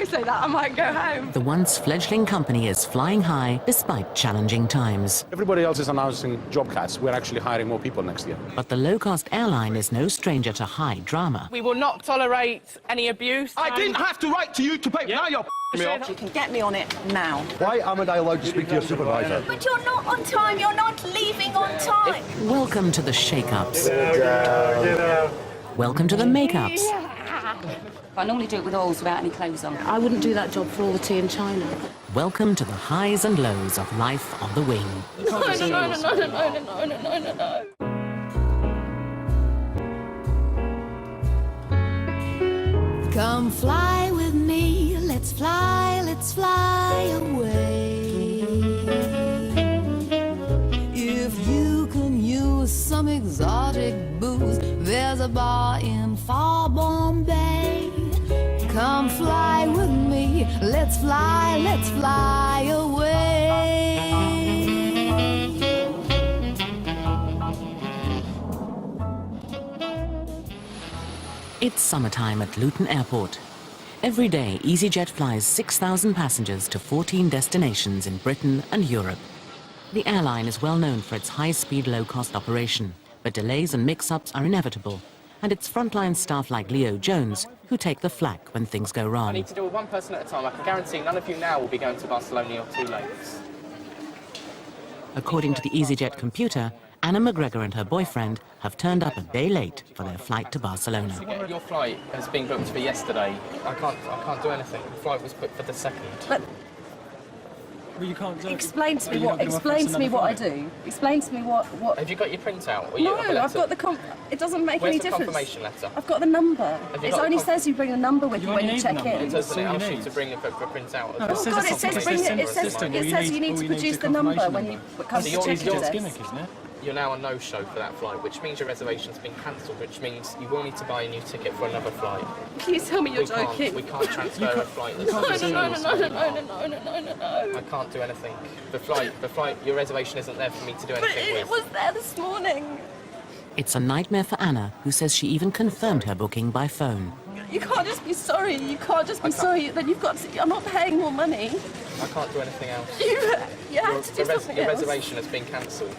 I say that, I might go home. The once fledgling company is flying high despite challenging times. Everybody else is announcing job cuts. We're actually hiring more people next year. But the low-cost airline is no stranger to high drama. We will not tolerate any abuse. I didn't have to write to you to pay. Now you're me off. You can get me on it now. Why am I allowed to speak to your supervisor? But you're not on time. You're not leaving on time. Welcome to the shake-ups. Welcome to the make-ups. I normally do it with oils without any clothes on. I wouldn't do that job for all the tea in China. Welcome to the highs and lows of life on the wing. No. Come fly with me, let's fly away. If you can use some exotic booze, there's a bar in far Bombay. Come fly with me, let's fly away. It's summertime at Luton Airport. Every day, Easyjet flies 6,000 passengers to 14 destinations in Britain and Europe. The airline is well known for its high-speed, low-cost operation, but delays and mix-ups are inevitable, and it's frontline staff like Leo Jones who take the flak when things go I wrong. need to deal with one person at a time. I can guarantee none of you now will be going to Barcelona or too late. According to the Easyjet computer, Anna McGregor and her boyfriend have turned up a day late for their flight to Barcelona. Your flight has been booked for yesterday. I can't do anything. The flight was booked for the 2nd. But well, you can't do it. explain to me what I do. Explain to me what. Have you got your printout? No, I've got the. It doesn't make Where's any the difference. confirmation letter? I've got the number. It only says you bring a number with you when you check in. It doesn't ask you to bring it for a printout. Oh God! It says bring it. It says you need to produce the number when you come to check in. You're now a no-show for that flight, which means your reservation's been cancelled, which means you will need to buy a new ticket for another flight. Please tell me you're joking. We can't transfer a flight. No. I can't do anything. The flight, your reservation isn't there for me to do anything with. It was there this morning. It's a nightmare for Anna, who says she even confirmed her booking by phone. You can't just be sorry. You can't just be sorry. Then you've got to. I'm not paying more money. I can't do anything else. You have to do something Your else. reservation has been cancelled.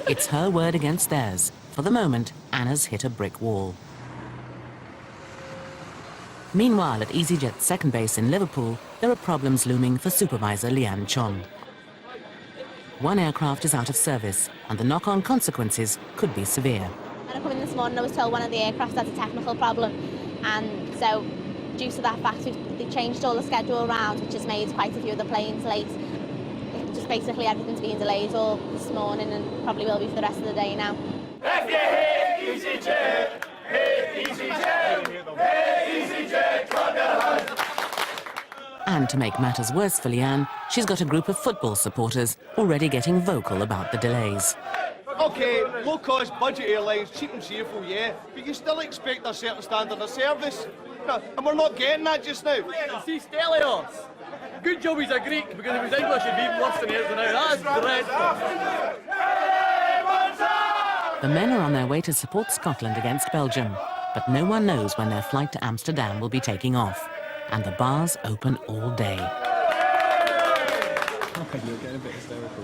It's her word against theirs. For the moment, Anna's hit a brick wall. Meanwhile, at EasyJet's second base in Liverpool, there are problems looming for supervisor Leanne Chong. One aircraft is out of service, and the knock-on consequences could be severe. When I come in this morning, I was told one of the aircraft has a technical problem, and so due to that fact, they changed all the schedule around, which has made quite a few of the planes late. Just basically everything's being delayed all this morning and probably will be for the rest of the day now. If you hate EasyJet, hate EasyJet, hate EasyJet, clap your hands. And to make matters worse for Leanne, she's got a group of football supporters already getting vocal about the delays. OK, low-cost budget airlines, cheap and cheerful, yeah, but you still expect a certain standard of service. And we're not getting that just now. See, Stelios! Good job he's a Greek, because if he was English, he'd be even worse than he is now. That's dreadful. The men are on their way to support Scotland against Belgium, but no one knows when their flight to Amsterdam will be taking off. And the bars open all day. You're getting a bit hysterical.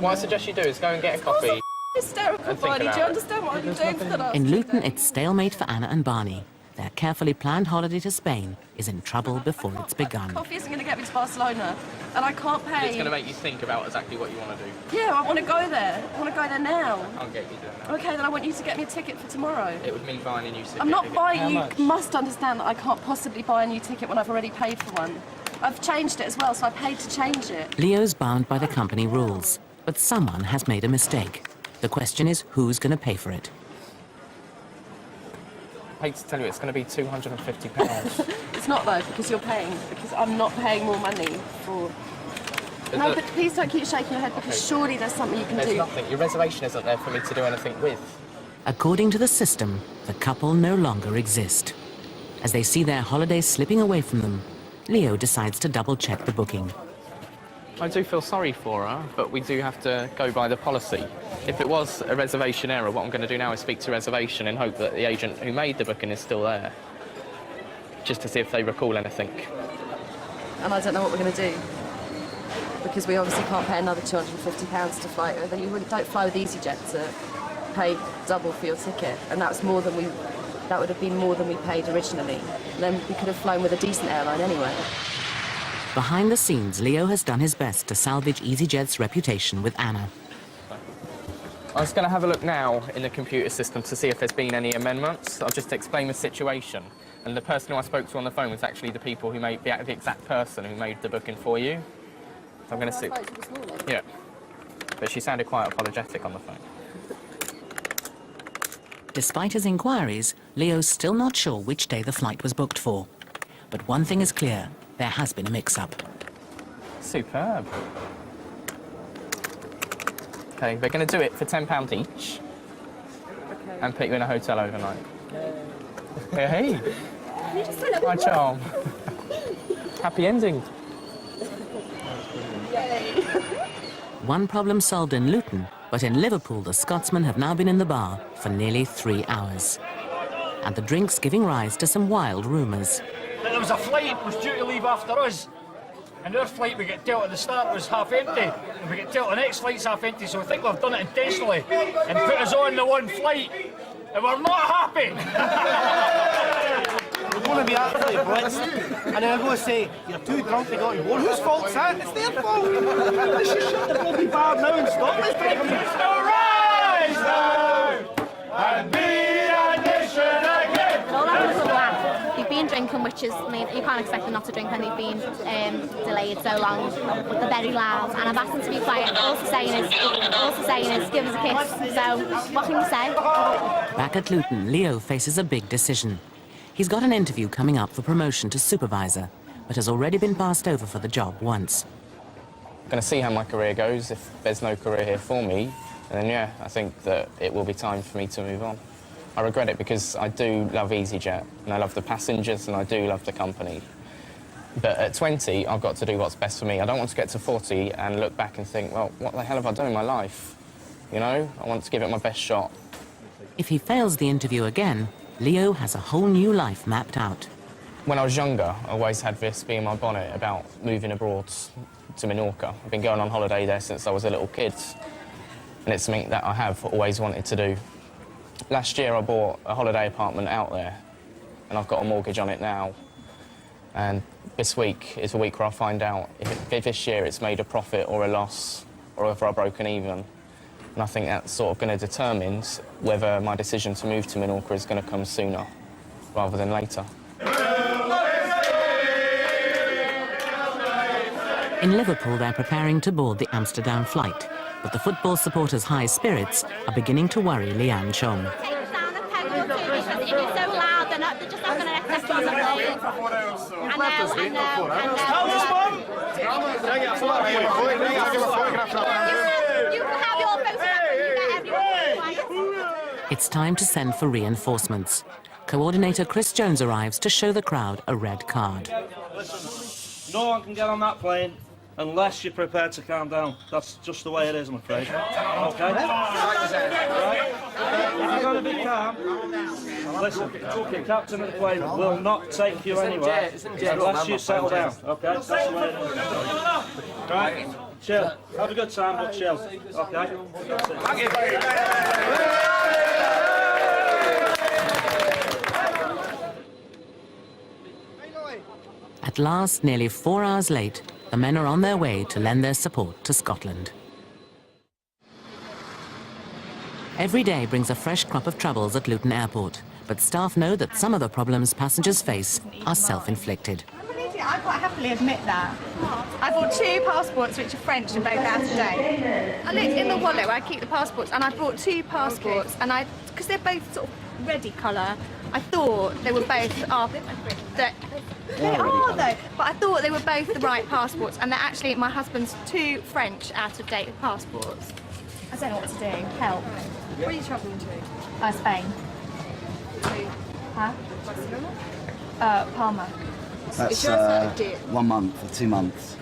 What I suggest you do is go and get a coffee. Hysterical, Barney. Do you understand what I'm doing for that? In Luton, it's stalemate for Anna and Barney. Their carefully planned holiday to Spain is in trouble before it's begun. Coffee isn't going to get me to Barcelona, and I can't pay. It's going to make you think about exactly what you want to do. Yeah, I want to go there. I want to go there now. I'll get you there now. Okay, then I want you to get me a ticket for tomorrow. It would mean buying a new ticket. I'm not buying. How You much? must understand that I can't possibly buy a new ticket when I've already paid for one. I've changed it as well, so I paid to change it. Leo's bound by the company rules, but someone has made a mistake. The question is, who's going to pay for it? I hate to tell you, it's going to be £250. It's not though, because you're paying. Because I'm not paying more money for. No, but please don't keep shaking your head, because surely there's something you can There's do. nothing. Your reservation isn't there for me to do anything with. According to the system, the couple no longer exist. As they see their holiday slipping away from them, Leo decides to double-check the booking. I do feel sorry for her, but we do have to go by the policy. If it was a reservation error, what I'm going to do now is speak to reservation and hope that the agent who made the booking is still there, just to see if they recall anything. and I don't know what we're going to do. Because we obviously can't pay another £250 to fly with, and you really don't fly with EasyJet to pay double for your ticket, and that would have been more than we paid originally. And then we could have flown with a decent airline anyway. Behind the scenes, Leo has done his best to salvage EasyJet's reputation with Anna. I was going to have a look now in the computer system to see if there's been any amendments. I'll just explain the situation. And the person who I spoke to on the phone was actually the people who made the exact person who made the booking for you. So I'm going to see. Yeah. But she sounded quite apologetic on the phone. Despite his inquiries, Leo's still not sure which day the flight was booked for. But one thing is clear, there has been a mix-up. Superb. Okay, we're going to do it for £10 each. Okay. And put you in a hotel overnight. Hey. My charm. Happy ending. One problem solved in Luton, but in Liverpool the Scotsmen have now been in the bar for nearly 3 hours. And the drinks giving rise to some wild rumours. There was a flight that was due to leave after us, and our flight we get told at the start was half empty, and we get told the next flight's half empty, so I think we've done it intentionally and put us on the one flight, and we're not happy. We're going to be absolutely blitzed, and then I'm going to say, you're too drunk to go on board. Whose fault's that? It's their fault. They should shut the bloody bar now and stop this drinking. Rise now and be a nation again. All that was a laugh. They've been drinking, which is, I mean, you can't expect them not to drink when they've been delayed so long. They're very loud, and I've asked them to be quiet. All they're saying is, give us a kiss. So, what can you say? Back at Luton, Leo faces a big decision. He's got an interview coming up for promotion to supervisor, but has already been passed over for the job once. I'm going to see how my career goes. If there's no career here for me, then yeah, I think that it will be time for me to move on. I regret it because I do love EasyJet, and I love the passengers, and I do love the company. But at 20, I've got to do what's best for me. I don't want to get to 40 and look back and think, well, what the hell have I done in my life? You know, I want to give it my best shot. If he fails the interview again, Leo has a whole new life mapped out. When I was younger, I always had this bee in my bonnet about moving abroad to Menorca. I've been going on holiday there since I was a little kid, and it's something that I have always wanted to do. Last year, I bought a holiday apartment out there, and I've got a mortgage on it now. And this week is a week where I'll find out if this year it's made a profit or a loss, or whether I've broken even. And I think that's sort of going to determine whether my decision to move to Menorca is going to come sooner rather than later. In Liverpool, they're preparing to board the Amsterdam flight, but the football supporters' high spirits are beginning to worry Leanne Chong. Take us down a peg or two, because if it's so loud, they're just not going to accept us on the plane. I know. You can have your photograph and you get everyone quiet. It's time to send for reinforcements. Coordinator Chris Jones arrives to show the crowd a red card. Listen, no one can get on that plane unless you're prepared to calm down. That's just the way it is, I'm afraid. Okay? Right? You're going to be calm. Listen, the captain of the plane will not take you anywhere unless you settle down. Okay? That's the way it is. Right? Chill. Have a good time, but chill. Okay? At last, nearly 4 hours late, the men are on their way to lend their support to Scotland. Every day brings a fresh crop of troubles at Luton Airport, but staff know that some of the problems passengers face are self-inflicted. I quite happily admit that. I bought 2 passports which are French and both out of date. I looked in the wallet where I keep the passports, and I brought 2 passports, and because they're both sort of reddy colour, I thought they were both they are though, but I thought they were both the right passports, and they're actually my husband's 2 French out of date passports. I don't know what to do. Help. Where are you travelling to? Spain. Huh? Palma. That's 1 month or 2 months.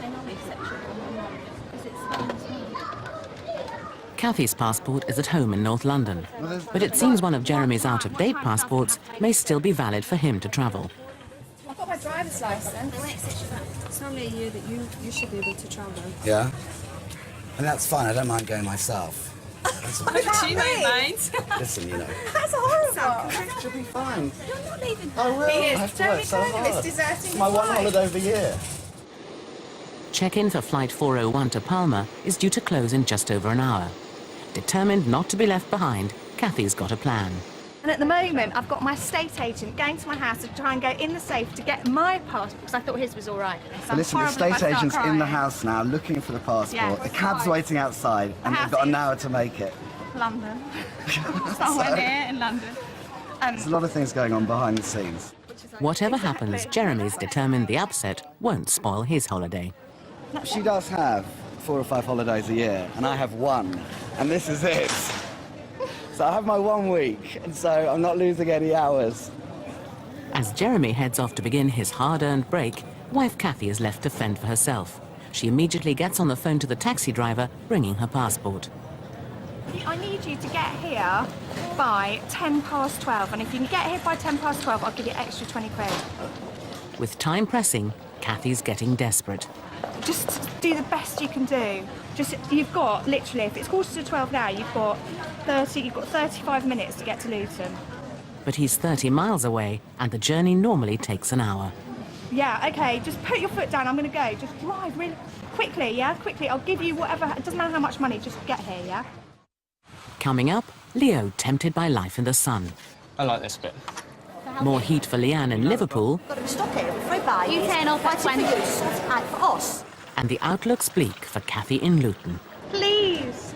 Kathy's passport is at home in North London, but it seems one of Jeremy's out-of-date passports may still be valid for him to travel. I've got my driver's licence. It's only a year that you should be able to travel. Yeah? And that's fine, I don't mind going myself. You know, mate. Listen, you know. That's horrible. She'll be fine. You're not leaving. I will. He I is. have to work so hard. It's deserting It's my one holiday of the year. Check-in for Flight 401 to Palma is due to close in just over an hour. Determined not to be left behind, Kathy's got a plan. And at the moment, I've got my estate agent going to my house to try and go in the safe to get my passport, because I thought his was all right. So listen, the estate agent's in the house now, looking for the passport. Yeah, the cab's waiting outside, and they've got an hour to make it. London. Somewhere near in London. There's a lot of things going on behind the scenes. Whatever happens, Jeremy's determined the upset won't spoil his holiday. She does have 4 or 5 holidays a year, and I have 1, and this is it. So I have my 1 week, and so I'm not losing any hours. As Jeremy heads off to begin his hard-earned break, wife Kathy is left to fend for herself. She immediately gets on the phone to the taxi driver, bringing her passport. I need you to get here by 12:10, and if you can get here by 12:10, I'll give you extra 20 quid. With time pressing, Kathy's getting desperate. Just do the best you can do. You've got, literally, if it's 11:45 now, you've got 35 minutes to get to Luton. But he's 30 miles away, and the journey normally takes an hour. Yeah, okay, just put your foot down, I'm gonna go. Just drive really quickly, yeah? Quickly, I'll give you whatever, it doesn't matter how much money, just get here, yeah? Coming up, Leo tempted by life in the sun. I like this bit. More heat for Leanne in Liverpool, Got to stop here for a You turn off at 20. For us. and the outlook's bleak for Kathy in Luton. Please.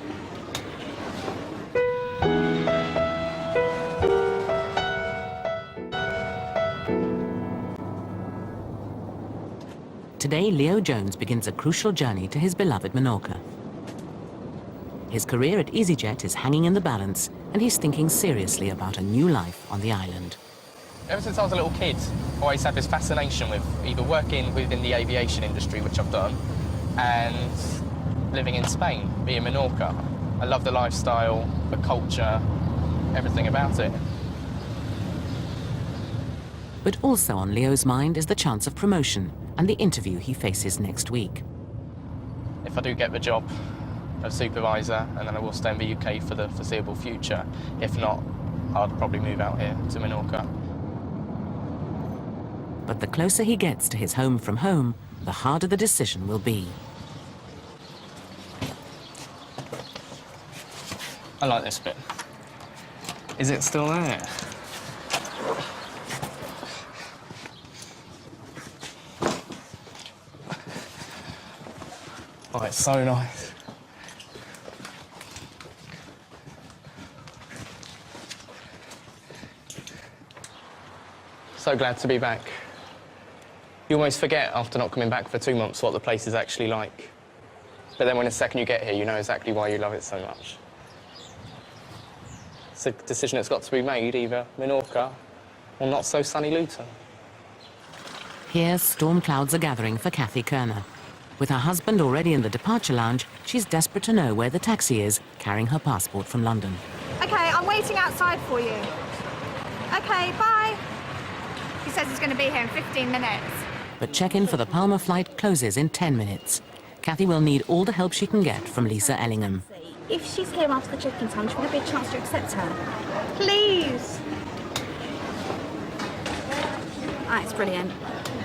Today, Leo Jones begins a crucial journey to his beloved Menorca. His career at Easyjet is hanging in the balance, and he's thinking seriously about a new life on the island. Ever since I was a little kid, I always had this fascination with either working within the aviation industry, which I've done, and living in Spain, being Menorca. I love the lifestyle, the culture, everything about it. But also on Leo's mind is the chance of promotion and the interview he faces next week. If I do get the job of supervisor, and then I will stay in the UK for the foreseeable future. If not, I'd probably move out here to Menorca. But the closer he gets to his home from home, the harder the decision will be. I like this bit. Is it still there? Oh, it's so nice. So glad to be back. You almost forget after not coming back for 2 months what the place is actually like. But then when the second you get here, you know exactly why you love it so much. It's a decision that's got to be made, either Menorca or not so sunny Luton. Here, storm clouds are gathering for Kathy Kerner. With her husband already in the departure lounge, she's desperate to know where the taxi is, carrying her passport from London. Okay, I'm waiting outside for you. Okay, bye. He says he's going to be here in 15 minutes. But check-in for the Palma flight closes in 10 minutes. Kathy will need all the help she can get from Lisa Ellingham. If she's here after the check-in time, should there be a chance to accept her? Please. That's brilliant.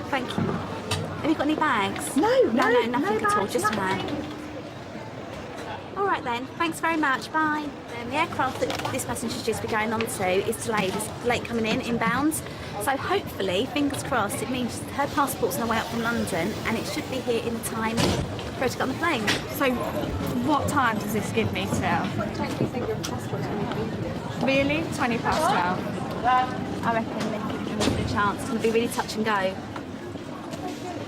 Thank you. Have you got any bags? No, nothing no at all, bags, just nothing. her. All right then, thanks very much, bye. The aircraft that this passenger's due to be going on to is delayed. It's late coming in, inbound. So hopefully, fingers crossed, it means her passport's on the way up from London and it should be here in time for her to get on the plane. So, what time does this give me till? Really? 12:20? I reckon they give them a chance. It's going to be really touch and go.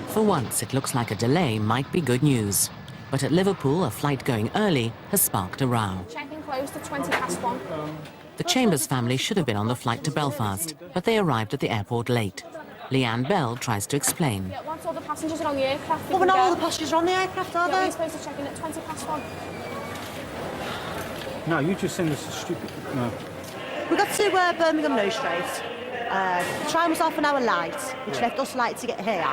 For once, it looks like a delay might be good news. But at Liverpool, a flight going early has sparked a row. Check-in closed at 1:20. The Chambers family should have been on the flight to Belfast, but they arrived at the airport late. Leanne Bell tries to explain. Yeah, once all the passengers are on the aircraft, Well, not all the passengers are on the aircraft, are We're they? supposed to check in at 1:20. No, you just send us a stupid... No. We got to Birmingham No straight. The train was half an hour late, which left us late to get here.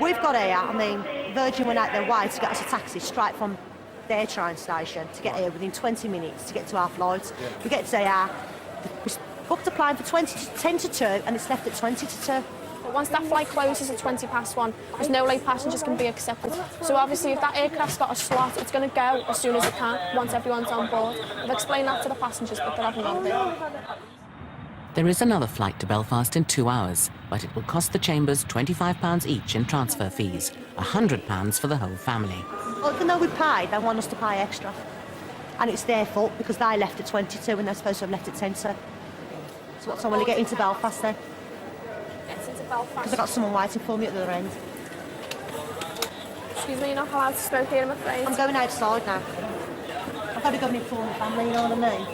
We've got here, I mean, Virgin went out their way to get us a taxi straight from their train station to get here within 20 minutes to get to our flight. We get to here, we booked a plane for 10 to 2 and it's left at 20 to 2. But once that flight closes at 20 past 1, there's no late passengers can be accepted. So obviously if that aircraft's got a slot, it's going to go as soon as it can, once everyone's on board. I've explained that to the passengers, but they haven't got it. There is another flight to Belfast in 2 hours, but it will cost the Chambers £25 each in transfer fees, £100 for the whole family. Well, even though we paid, they want us to pay extra. And it's their fault because they left at 22 when they're supposed to have left at 10 to. So what time will I get into Belfast then? Get into Belfast. Because I've got someone waiting for me at the other end. Excuse me, you're not allowed to smoke here, I'm afraid. I'm going outside now. I've got to go and inform the family, you know what I mean?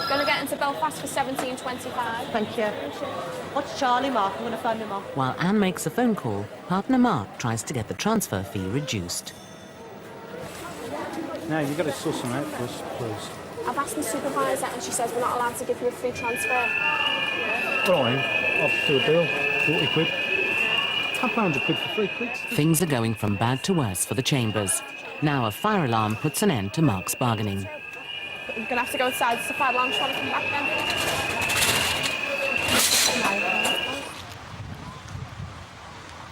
Going to get into Belfast for £17.25. Thank you. What's Charlie, Mark? I'm going to phone him off. While Anne makes a phone call, partner Mark tries to get the transfer fee reduced. No, you've got to sort some out for us, please. I've asked the supervisor and she says we're not allowed to give you a free transfer. Right, I'll do a bill, 40 quid. £100 quid for 3 quid. Things are going from bad to worse for the Chambers. Now a fire alarm puts an end to Mark's bargaining. We're going to have to go outside. It's the fire alarm's trying to come back then.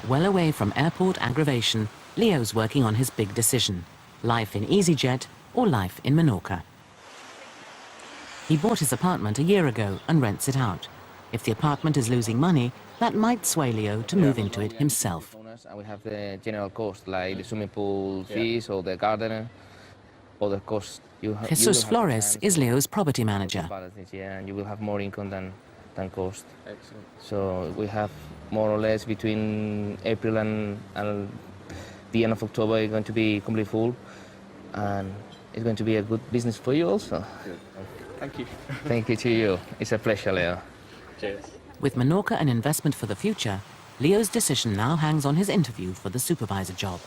Well away from airport aggravation, Leo's working on his big decision. Life in Easyjet or life in Menorca. He bought his apartment a year ago and rents it out. If the apartment is losing money, that might sway Leo to move into it himself. And we have the general cost, like the swimming pool fees or the gardener, or the cost. Jesus Flores is Leo's property manager. Yeah, and you will have more income than cost. Excellent. So we have more or less between April and the end of October, it's going to be completely full, and it's going to be a good business for you also. Good. Thank you. Thank you to you. It's a pleasure, Leo. Cheers. With Menorca an investment for the future, Leo's decision now hangs on his interview for the supervisor job.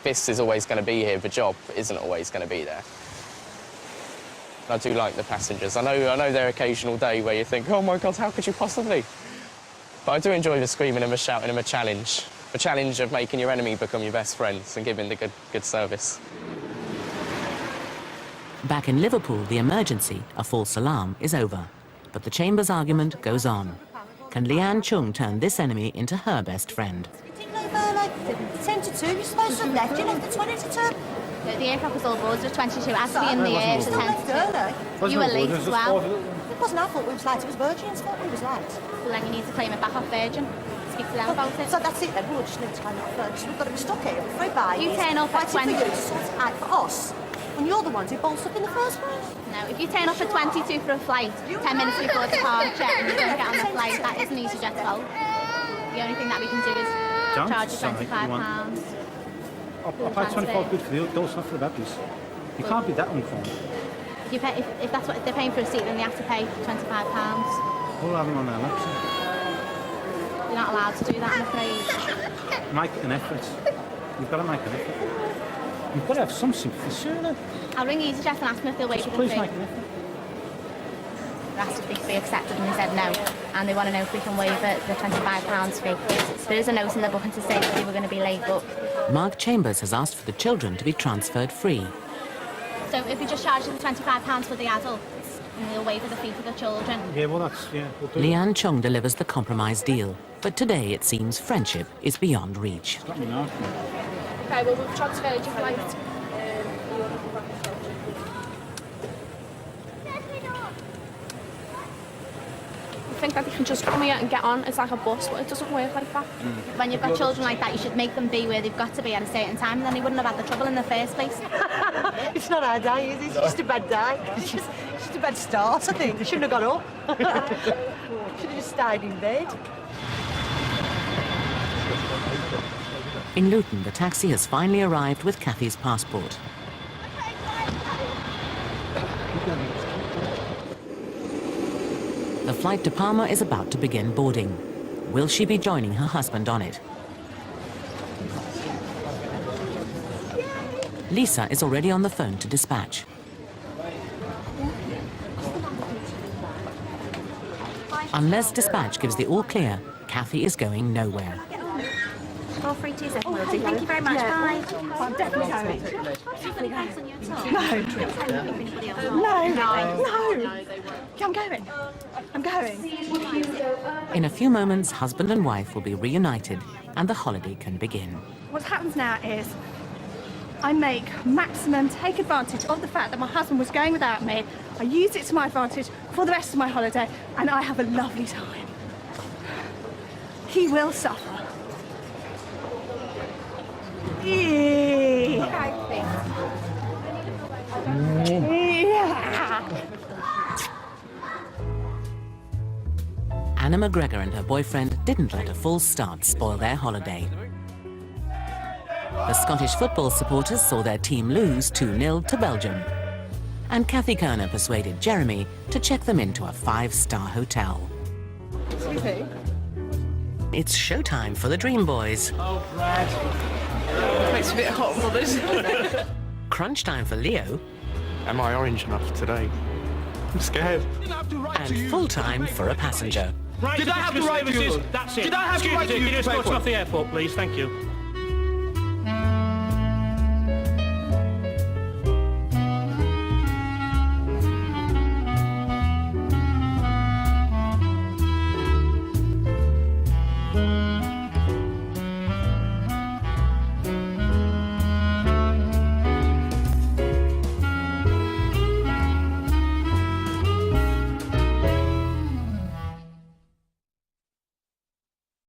This is always going to be here, the job isn't always going to be there. I do like the passengers. I know their occasional day where you think, oh my God, how could you possibly? But I do enjoy the screaming and the shouting and the challenge of making your enemy become your best friends and giving the good service. Back in Liverpool, the emergency, a false alarm, is over. But the Chambers argument goes on. Can Leanne Chung turn this enemy into her best friend? Like 10 to 2, you're supposed to have left. You left at 20 to 2. The aircraft was all board, so 22. It has to be in the air to 10 to 2. You were late as well. It wasn't our fault we was late, it was Virgin's fault we was late. Well, then you need to claim it back off Virgin. Speak to them about it. So that's it then, we'll just need to claim it off Virgin. We've got to be stuck here with 3 babies. You turn off at 20. For you to sort it out for us, when you're the ones who bolts up in the first place. No, if you turn off at 22 for a flight, 10 minutes before departure, and you don't get on the flight, that isn't Easyjet's fault. The only thing that we can do is charge you £25. I paid 25 quid for the adults, not for the babies. You can't be that unkind. If that's what they're paying for a seat, then they have to pay £25. We'll have them on our laps. You're not allowed to do that, I'm afraid. Make an effort. You've got to make an effort. You've got to have some sympathy, surely. I'll ring Easyjet and ask them if they'll waive the fee. Please make an effort. They asked if they could be accepted and they said no. And they want to know if we can waive the £25 fee. There is a note in the booking to say that they were going to be late, but... Mark Chambers has asked for the children to be transferred free. So if we just charge them the £25 for the adults, and we'll waive the fee for the children. Yeah, well, that's... Yeah, we'll do Leanne Chung delivers the compromise deal. But today, it seems friendship is beyond reach. Let me know. Okay, well, we've transferred your flight. I think that they can just come here and get on. It's like a bus, but it doesn't work like that. When you've got children like that, you should make them be where they've got to be at a certain time, and then they wouldn't have had the trouble in the first place. It's not our day, is it? It's just a bad day. It's just a bad start, I think. They shouldn't have got up. Should have just stayed in bed. In Luton, the taxi has finally arrived with Kathy's passport. The flight to Palma is about to begin boarding. Will she be joining her husband on it? Lisa is already on the phone to dispatch. Unless dispatch gives the all clear, Kathy is going nowhere. 4327 will do. Thank you very much. Bye. I'm definitely going. Definitely going. I'm going. I'm going. In a few moments, husband and wife will be reunited and the holiday can begin. What happens now is I make maximum take advantage of the fact that my husband was going without me. I use it to my advantage for the rest of my holiday and I have a lovely time. He will suffer. Yeah. Anna McGregor and her boyfriend didn't let a false start spoil their holiday. The Scottish football supporters saw their team lose 2-0 to Belgium. And Kathy Kerner persuaded Jeremy to check them into a 5-star hotel. Excuse me. It's showtime for the Dream Boys. Oh, Brad. Makes me a bit hot and bothered. Crunch time for Leo. Am I orange enough today? I'm scared. And full time for a passenger. Right, Did I have the right to use? That's it. Did I have the right to use Can you the escort paperwork? off the airport, please? Thank you.